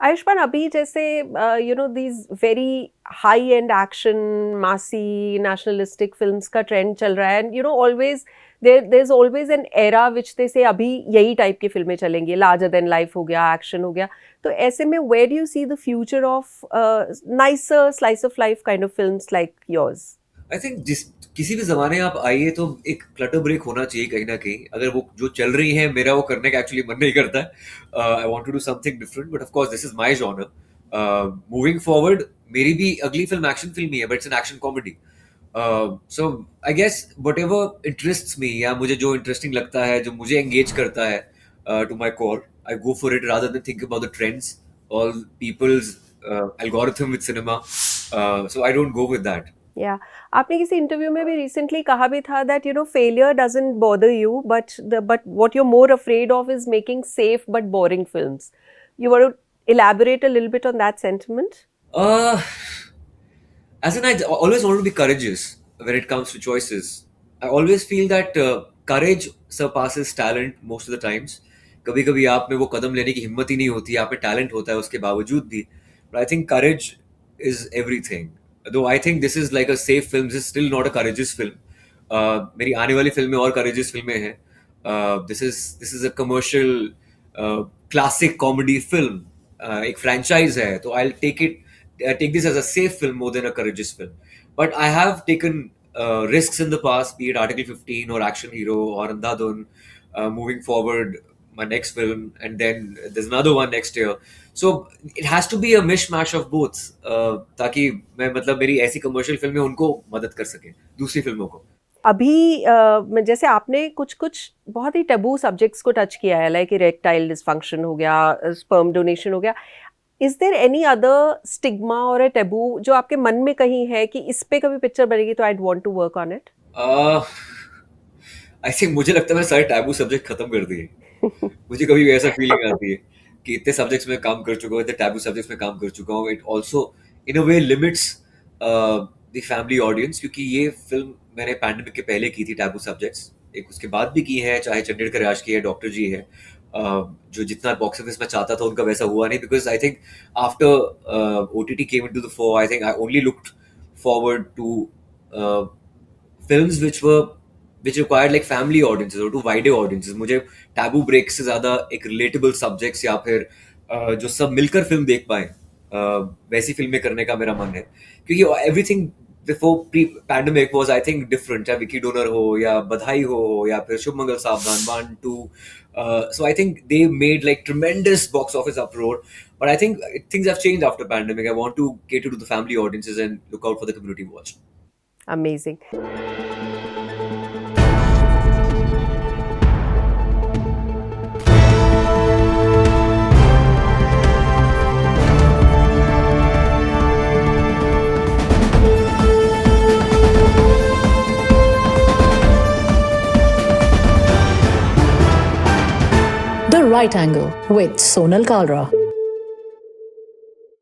आयुष्मान, अभी जैसे these very high and action massy nationalistic films का ट्रेंड चल रहा है, and always there is always an era which they say अभी यही टाइप की फिल्में चलेंगी, लार्जर देन लाइफ हो गया, एक्शन हो गया। तो ऐसे में where do you see the future of nicer slice of life kind of films like yours? I think जिस किसी भी ज़माने आप आइए तो एक क्लटर ब्रेक होना चाहिए कहीं न कहीं। अगर वो जो चल रही है मेरा वो करने का एक्चुअली मन नहीं करता है। I want to do something different, but of course this is my genre. Moving forward मेरी भी अगली फ़िल्म एक्शन फ़िल्म ही है, but it's an action comedy. So I guess whatever interests me, या मुझे जो इंटरेस्टिंग लगता है, जो मुझे एंगेज करता है to my core, I go for it rather than think about the trends और people's algorithm with cinema. So I don't go with that. या आपने किसी इंटरव्यू में भी रिसेंटली कहा भी था that failure doesn't bother you, but what you are more afraid of is making safe but boring films. You want to elaborate a little bit on that sentiment? Uh, as in, I always want to be courageous when it comes to choices. I always feel that courage surpasses talent most of the times. कभी कभी आप में वो कदम लेने की हिम्मत ही नहीं होती, आप में टैलेंट होता है उसके बावजूद भी, but I think courage is everything. Though I think this is like a safe film, this is still not a courageous film. मेरी आने वाली फिल्में और courageous फिल्में हैं. This is a commercial classic comedy film. एक franchise है, तो I'll take this as a safe film more than a courageous film. But I have taken risks in the past, be it Article 15 or Action Hero or Andhadhun. Moving forward, my next film, and then there's another one next year. So it has to be a mishmash of both, ताकि मैं मतलब मेरी ऐसी commercial फिल्में उनको मदद कर सके दूसरी फिल्मों को। अभी जैसे आपने कुछ कुछ बहुत ही टैबू सब्जेक्ट्स को टच किया है, लाइक इरेक्टाइल डिसफंक्शन हो गया, स्पर्म डोनेशन हो गया। Is there any other stigma और अ टैबू जो आपके मन में कहीं है कि इस पे कभी पिक्चर बनेगी तो I want to work on it? I think मुझे लगता है मैंने सारे टैबू सब्जेक्ट खत्म कर दिए। मुझे कभी भी ऐसा फीलिंग आती है कि इतने सब्जेक्ट्स में काम कर चुका हूँ, इतने टैबू सब्जेक्ट्स में काम कर चुका हूँ। It also in a way limits the family audience, क्योंकि ये फिल्म मैंने पैंडेमिक के पहले की थी, टैबू सब्जेक्ट्स एक उसके बाद भी की है, चाहे चंडीगढ़ का राज की है, डॉक्टर जी है। जो जितना बॉक्स ऑफिस में चाहता था उनका वैसा हुआ नहीं, because I think after OTT came into the fore, I think I only looked forward to films which required like family audiences or to wider audiences. मुझे टैबू ब्रेक से ज्यादा एक रिलेटेबल सब्जेक्ट्स या फिर जो सब मिलकर फिल्म देख पाए, वैसी फिल्में करने का मेरा मन है। क्योंकि everything before pre pandemic was I think different, चाहे विकी डोनर हो या बधाई हो या फिर शुभ मंगल सावधान 1 2। So I think they made like tremendous box office uproar, but I think things have changed after pandemic. I want to cater to the family audiences and look out for the community watch. Amazing. The Right Angle with Sonal Kalra.